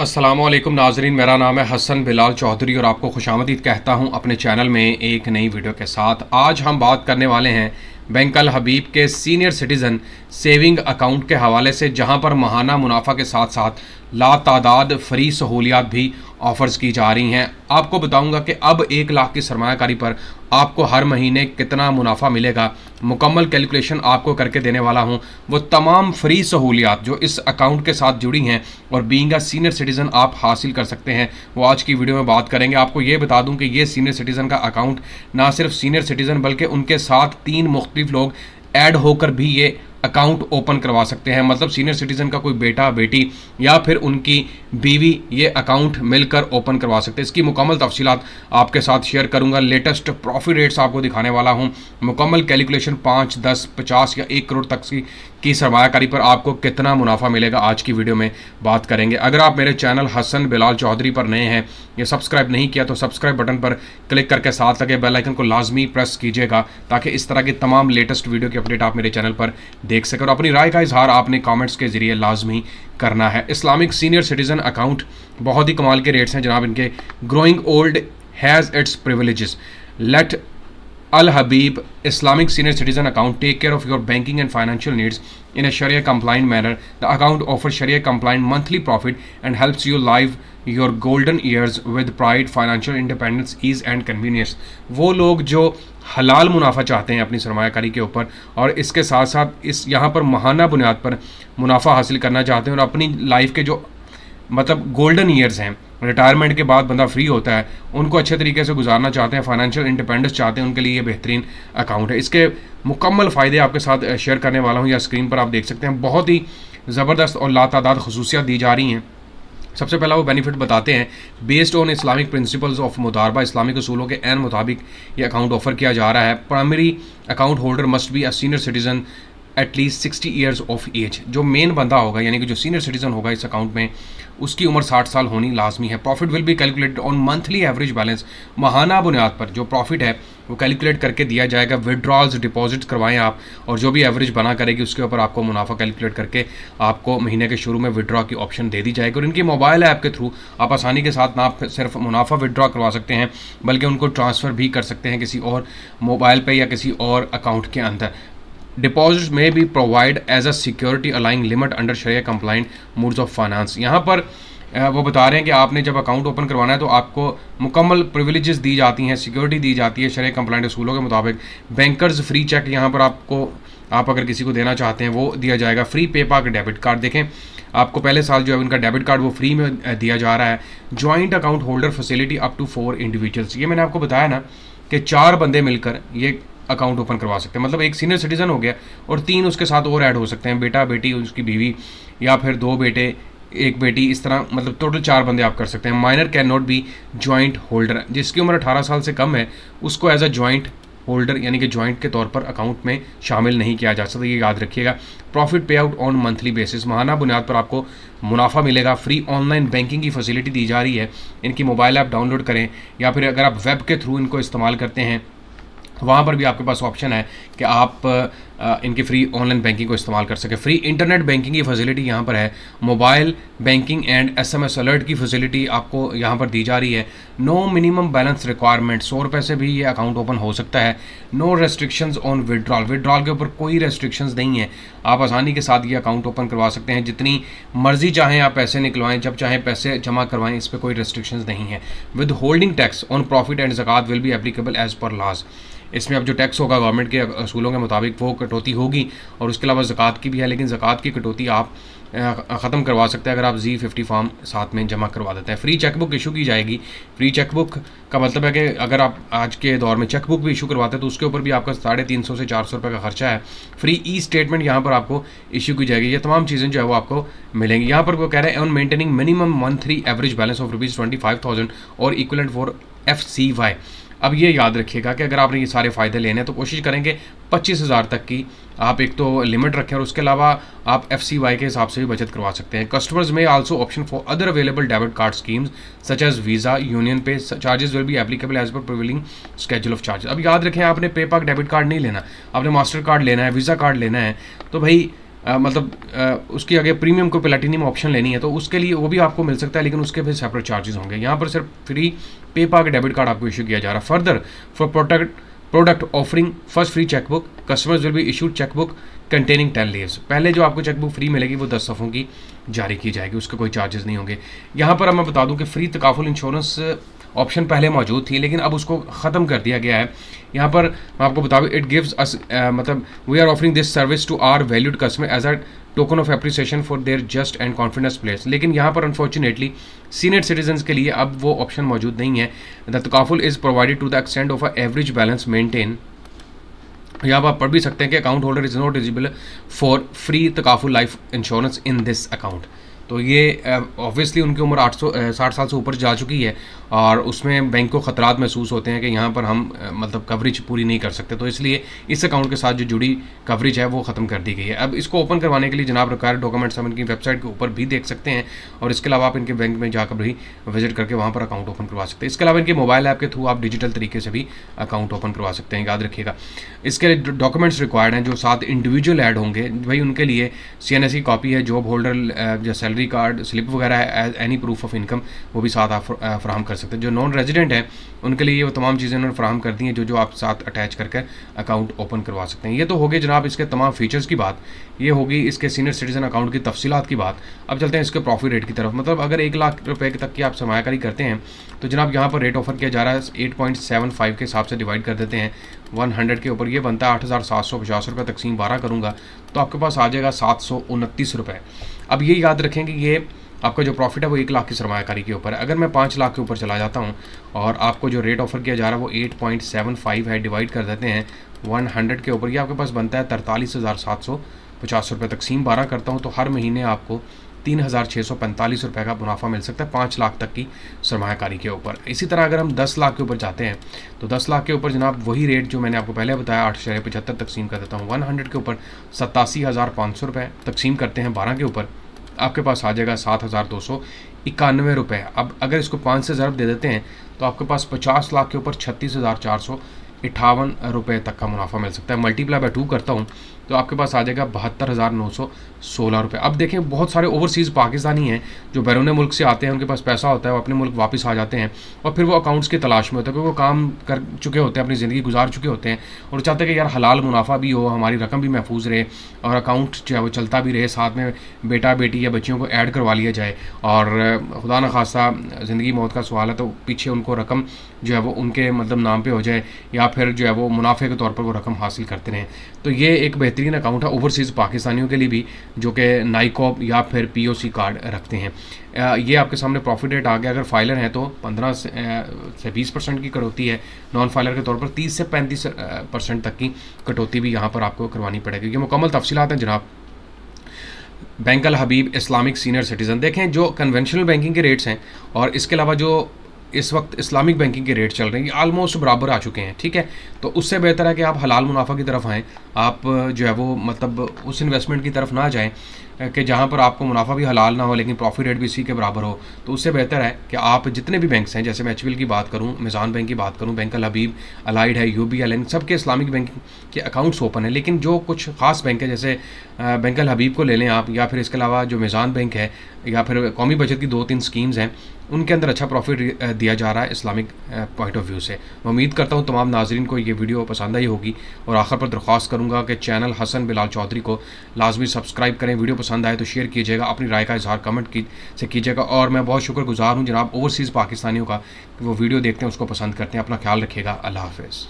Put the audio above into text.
अस्सलामुअलैकुम नाजरीन, मेरा नाम है हसन बिलाल चौधरी और आपको खुशामदीद कहता हूं अपने चैनल में एक नई वीडियो के साथ। आज हम बात करने वाले हैं बैंक अल हबीब के सीनियर सिटीज़न सेविंग अकाउंट के हवाले से, जहां पर महाना मुनाफा के साथ साथ लातादाद फ्री सहूलियात भी ऑफ़र्स की जा रही हैं। आपको बताऊंगा कि अब 1 लाख की सरमायाकारी पर आपको हर महीने कितना मुनाफा मिलेगा। मुकम्मल कैलकुलेशन आपको करके देने वाला हूं। वो तमाम फ्री सहूलियात जो इस अकाउंट के साथ जुड़ी हैं और बीइंग अ सीनियर सिटीज़न आप हासिल कर सकते हैं, वो आज की वीडियो में बात करेंगे। आपको ये बता दूं कि ये सीनियर सिटीज़न का अकाउंट ना सिर्फ सीनियर सिटीज़न बल्कि उनके साथ 3 मुख्तलिफ लोग ऐड होकर भी ये अकाउंट ओपन करवा सकते हैं। मतलब सीनियर सिटीज़न का कोई बेटा बेटी या फिर उनकी बीवी ये अकाउंट मिलकर ओपन करवा सकते हैं। इसकी मुकम्मल तफसीलात आपके साथ शेयर करूंगा। लेटेस्ट प्रॉफिट रेट्स आपको दिखाने वाला हूं। मुकम्मल कैलकुलेशन 5, 10, 50 या 1 करोड़ तक की सरमायाकारी पर आपको कितना मुनाफा मिलेगा, आज की वीडियो में बात करेंगे। अगर आप मेरे चैनल हसन बिलाल चौधरी पर नए हैं या सब्सक्राइब नहीं किया तो सब्सक्राइब बटन पर क्लिक करके साथ लगे बेल आइकन को लाजमी प्रेस कीजिएगा, ताकि इस तरह की तमाम लेटेस्ट वीडियो की अपडेट आप मेरे चैनल पर देख सकें। और अपनी राय का इजहार आपने कमेंट्स के जरिए लाजमी करना है। इस्लामिक सीनियर सिटीज़न अकाउंट बहुत ही कमाल के रेट्स हैं जनाब इनके। Growing old has its privileges. Let Al Habib Islamic Senior Citizen account take care of your banking and financial needs in a Sharia compliant manner. The account offers Sharia compliant monthly profit and helps you live your golden years with pride, financial independence, ease and convenience. वो लोग जो हलाल मुनाफा चाहते हैं अपनी सरमायाकारी के ऊपर और इसके साथ साथ इस यहाँ पर महाना बुनियाद पर मुनाफा हासिल करना चाहते हैं और अपनी लाइफ के जो मतलब गोल्डन ईयर्स हैं, रिटायरमेंट के बाद बंदा फ्री होता है, उनको अच्छे तरीके से गुजारना चाहते हैं, फाइनेंशियल इंडिपेंडेंस चाहते हैं, उनके लिए ये बेहतरीन अकाउंट है। इसके मुकम्मल फ़ायदे आपके साथ शेयर करने वाला हूँ, या स्क्रीन पर आप देख सकते हैं। बहुत ही ज़बरदस्त और लातादाद खसूसियात दी जा रही हैं। सबसे पहला वो बेनिफिट बताते हैं, based on Islamic principles of मुदारबा, इस्लामिक उसूलों के एन मुताबिक ये अकाउंट ऑफर किया जा रहा है। Primary account holder must be a senior citizen at least 60 years of age. जो मेन बंदा होगा यानी कि जो सीनियर सिटीज़न होगा इस अकाउंट में, उसकी उम्र 60 साल होनी लाजमी है। Profit will be calculated on monthly average balance. महाना बुनियाद पर जो प्रॉफिट है वो कैलकुलेट करके दिया जाएगा। विड्रॉल्स डिपॉजिट्स करवाएं आप और जो भी एवरेज बना करेगी उसके ऊपर आपको मुनाफा कैलकुलेट करके आपको महीने के शुरू में विड्रॉ की ऑप्शन दे दी जाएगी। और इनकी मोबाइल ऐप के थ्रू आप आसानी के साथ ना सिर्फ मुनाफा विड्रॉ करवा सकते हैं बल्कि उनको ट्रांसफ़र भी कर सकते हैं किसी और मोबाइल पर या किसी और अकाउंट के अंदर। डिपॉजिट्स में भी provide as a security aligning limit under sharia compliant modes of finance. यहाँ पर वो बता रहे हैं कि आपने जब अकाउंट ओपन करवाना है तो आपको मुकम्मल प्रिविलेजेस दी जाती हैं, सिक्योरिटी दी जाती है शरिया कंप्लाइंट असूलों के मुताबिक। बैंकर्स फ्री चेक यहाँ पर आप अगर किसी को देना चाहते हैं वो दिया जाएगा। फ्री पेपाल डेबिट कार्ड, देखें आपको पहले साल जो है उनका डेबिट कार्ड वो फ्री में दिया जा रहा है। Joint account holder facility up to 4 individuals. ये मैंने आपको बताया ना कि 4 बंदे मिलकर ये अकाउंट ओपन करवा सकते हैं। मतलब एक सीनियर सिटीज़न हो गया और 3 उसके साथ और ऐड हो सकते हैं, बेटा बेटी, उसकी बीवी या फिर 2 बेटे 1 बेटी, इस तरह मतलब टोटल 4 बंदे आप कर सकते हैं। Minor can not be joint holder. जिसकी उम्र 18 साल से कम है उसको एज अ जॉइंट होल्डर यानी कि जॉइंट के तौर पर अकाउंट में शामिल नहीं किया जा सकता, ये याद रखिएगा। प्रॉफिट पे आउट ऑन मंथली बेसिस। महाना बुनियाद पर आपको मुनाफा मिलेगा। फ्री ऑनलाइन बैंकिंग की फैसिलिटी दी जा रही है। इनकी मोबाइल ऐप डाउनलोड करें या फिर अगर आप वेब के थ्रू इनको इस्तेमाल करते हैं वहाँ पर भी आपके पास ऑप्शन है कि आप इनकी फ्री ऑनलाइन बैंकिंग को इस्तेमाल कर सकें। फ्री इंटरनेट बैंकिंग की फैसिलिटी यहाँ पर है। Mobile banking and SMS alert की फैसिलिटी आपको यहाँ पर दी जा रही है। नो मिनिमम बैलेंस रिक्वायरमेंट, 100 रुपये से भी ये अकाउंट ओपन हो सकता है। नो रेस्ट्रिक्शंस ऑन विड्रॉल के ऊपर कोई रेस्ट्रिक्शंस नहीं है। आप आसानी के साथ ये अकाउंट ओपन करवा सकते हैं, जितनी मर्जी चाहें आप पैसे निकलवाएं, जब चाहें पैसे जमा करवाएं, इस पर कोई रेस्ट्रिक्शंस नहीं है। Withholding tax on profit and zakat will be applicable as per laws. इसमें अब जो टैक्स होगा गवर्नमेंट के असूलों के मुताबिक वो कटौती होगी और उसके अलावा ज़कात की भी है, लेकिन ज़कात की कटौती आप ख़त्म करवा सकते हैं अगर आप Z50 फॉर्म साथ में जमा करवा देते हैं। फ्री चेकबुक इशू की जाएगी। फ्री चेकबुक का मतलब है कि अगर आप आज के दौर में चेकबुक भी इशू करवाते हैं तो उसके ऊपर भी आपका 350 से 400 रुपये का खर्चा है। फ्री ई स्टेटमेंट यहाँ पर आपको इशू की जाएगी। ये तमाम चीज़ें जो है वो आपको मिलेंगी। यहाँ पर वो कह रहे हैं on maintaining minimum monthly average balance of ₹25,000 और इक्वलेंट फॉर FCY। अब ये याद रखिएगा कि अगर आपने ये सारे फ़ायदे लेने हैं तो कोशिश करेंगे 25,000 तक की आप एक तो लिमिट रखें और उसके अलावा आप FCY के हिसाब से भी बचत करवा सकते हैं। Customers may also option for other available debit card schemes such as Visa, UnionPay. Charges will be applicable as per prevailing schedule of charges. अब याद रखें आपने पेपाल डेबिट कार्ड नहीं लेना, आपने मास्टर कार्ड लेना है, वीज़ा कार्ड लेना है, तो भाई उसकी अगर प्रीमियम को प्लैटिनम ऑप्शन लेनी है तो उसके लिए वो भी आपको मिल सकता है, लेकिन उसके फिर सेपरेट चार्जेस होंगे। यहाँ पर सिर्फ फ्री पेपाल डेबिट कार्ड आपको इशू किया जा रहा है। Further for product offering first free chequebook customers will be issued chequebook containing 10 leaves. पहले जो आपको चेकबुक फ्री मिलेगी वो 10 सफ़ों की जारी की जाएगी, उसके कोई चार्जेस नहीं होंगे। यहाँ पर अब मैं बता दूं कि फ्री तकाफुल इंश्योरेंस ऑप्शन पहले मौजूद थी, लेकिन अब उसको ख़त्म कर दिया गया है। यहाँ पर मैं आपको बता दूं it gives us we are offering this service to our valued customer as a token of appreciation for their just and confidence place. लेकिन यहाँ पर अनफॉर्चुनेटली सीनियर सिटीजन्स के लिए अब वो ऑप्शन मौजूद नहीं है। द तकाफुल is provided to the extent of a average balance maintain. यहाँ पर आप पढ़ भी सकते हैं कि account holder is not eligible for free तकाफुल life insurance in this account. तो ये ऑब्वियसली उनकी उम्र 60 साल से ऊपर जा चुकी है और उसमें बैंक को ख़तरात महसूस होते हैं कि यहाँ पर हम कवरेज पूरी नहीं कर सकते, तो इसलिए इस अकाउंट के साथ जो जुड़ी कवरेज है वो ख़त्म कर दी गई है। अब इसको ओपन करवाने के लिए जनाब रिक्वायर्ड डॉक्यूमेंट्स हम इनकी वेबसाइट के ऊपर भी देख सकते हैं और इसके अलावा आप इनके बैंक में जाकर भी विजिट करके वहाँ पर अकाउंट ओपन करवा सकते हैं। इसके अलावा इनके मोबाइल ऐप के थ्रू आप डिजिटल तरीके से भी अकाउंट ओपन करवा सकते हैं, याद रखिएगा। इसके लिए डॉक्यूमेंट्स रिक्वायर्ड हैं जो साथ इंडिविजुअल ऐड होंगे, भाई उनके लिए CNS की कॉपी है, जॉब होल्डर जो सैलरी कार्ड स्लिप वगैरह है, एनी प्रूफ ऑफ इनकम वो भी साथ आप फ्राहम कर सकते हैं। जो नॉन रेजिडेंट है उनके लिए ये वो तमाम चीज़ें उन्होंने फ्राहम कर दी हैं जो आप साथ अटैच करके अकाउंट ओपन करवा सकते हैं। ये तो हो गई जनाब इसके तमाम फीचर्स की बात, ये होगी इसके सीनियर सिटीजन अकाउंट की तफसीलात की बात। अब चलते हैं इसके प्रॉफिट रेट की तरफ। मतलब अगर 1 लाख रुपए तक की आप सरमायाकारी करते हैं तो जनाब यहाँ पर रेट ऑफर किया जा रहा है 8.75 के हिसाब से डिवाइड कर देते हैं 100 के ऊपर, ये बनता है 8,750 रुपये तकसीम 12 करूँगा तो आपके पास आ जाएगा 729 रुपये। अब ये याद रखें कि ये आपका जो प्रॉफिट है वो 1 लाख की सरमायाकारी के ऊपर है। अगर मैं 5 लाख के ऊपर चला जाता हूँ और आपको जो रेट ऑफर किया जा रहा है वो 8.75 है, डिवाइड कर देते हैं 100 के ऊपर, ये आपके पास बनता है 43,750 रुपये तकसीम 12 करता हूँ तो हर महीने आपको 3,645 रुपये का मुनाफा मिल सकता है 5 लाख तक की सरमायाकारी के ऊपर। इसी तरह अगर हम 10 लाख के ऊपर जाते हैं तो 10 लाख के ऊपर जनाब वही रेट जो मैंने आपको पहले बताया 8.75 तकसीम कर देता हूँ 100 के ऊपर 87,500 रुपये तकसीम करते हैं 12 के ऊपर, आपके पास आ जाएगा 7,291 रुपये। अब अगर इसको 5 से ज़रब दे देते हैं तो आपके पास 50 लाख के ऊपर 36,458 रुपये तक का मुनाफा मिल सकता है। मल्टीप्लाई बाय 2 करता हूँ तो आपके पास आ जाएगा 72,916 रुपये। अब देखें बहुत सारे ओवरसीज़ पाकिस्तानी हैं जो बैरून मुल्क से आते हैं, उनके पास पैसा होता है, वो अपने मुल्क वापस आ जाते हैं और फिर वो अकाउंट्स की तलाश में होते हैं क्योंकि वो काम कर चुके होते हैं, अपनी ज़िंदगी गुजार चुके होते हैं और चाहते हैं कि यार हलाल मुनाफा भी हो, हमारी रकम भी महफूज रहे और अकाउंट जो है वो चलता भी रहे, साथ में बेटा बेटी या बच्चियों को ऐड करवा लिया जाए और खुदा न खास्ता ज़िंदगी मौत का सवाल है तो पीछे उनको रकम जो है वो उनके नाम पे हो जाए या फिर जो है वो मुनाफे के तौर पर वो रकम हासिल करते रहें। तो ये एक बेहतरीन अकाउंट है ओवरसीज़ पाकिस्तानियों के लिए भी जो कि नाइकॉब या फिर POC कार्ड रखते हैं। ये आपके सामने प्रॉफिट रेट आ गया। अगर फाइलर हैं तो 15 से 20% की कटौती है, नॉन फाइलर के तौर पर 30 से 35% तक की कटौती भी यहाँ पर आपको करवानी पड़ेगी। ये मुकम्मल तफसीलात हैं जनाब बैंक अल हबीब इस्लामिक सीनियर सिटीज़न। देखें जो कन्वेंशनल बैंकिंग के रेट्स हैं और इसके अलावा जो इस वक्त इस्लामिक बैंकिंग के रेट चल रहे हैं ये आलमोस्ट बराबर आ चुके हैं, ठीक है। तो उससे बेहतर है कि आप हलाल मुनाफा की तरफ आएँ, आप जो है वो उस इन्वेस्टमेंट की तरफ ना जाएं कि जहाँ पर आपको मुनाफा भी हलाल ना हो लेकिन प्रॉफिट रेट भी इसी के बराबर हो। तो उससे बेहतर है कि आप जितने भी बैंक्स हैं, जैसे मैं HUL की बात करूँ, मिज़ान बैंक की बात करूँ, बैंक अल हबीब, अलाइड है, UBL, इन सब के इस्लामिक बैंकिंग के अकाउंट्स ओपन है। लेकिन जो कुछ ख़ास बैंक है जैसे बैंक अल हबीब को ले लें आप, या फिर इसके अलावा जो मिज़ान बैंक है या फिर कौमी बचत की 2-3 स्कीम्स हैं, उनके अंदर अच्छा प्रॉफिट दिया जा रहा है इस्लामिक पॉइंट ऑफ व्यू से। मैं उम्मीद करता हूँ तमाम नाजरीन को ये वीडियो पसंद आई होगी और आखिर पर दरख्वास्त करूँगा कि चैनल हसन बिलाल चौधरी को लाजमी सब्सक्राइब करें। वीडियो पसंद आए तो शेयर कीजिएगा, अपनी राय का इजहार कमेंट से कीजिएगा और मैं बहुत शुक्रगुजार हूँ जनाब ओवरसीज़ पाकिस्तानियों का, वो वीडियो देखते हैं उसको पसंद करते हैं। अपना ख्याल रखिएगा। अल्लाह हाफ़िज़।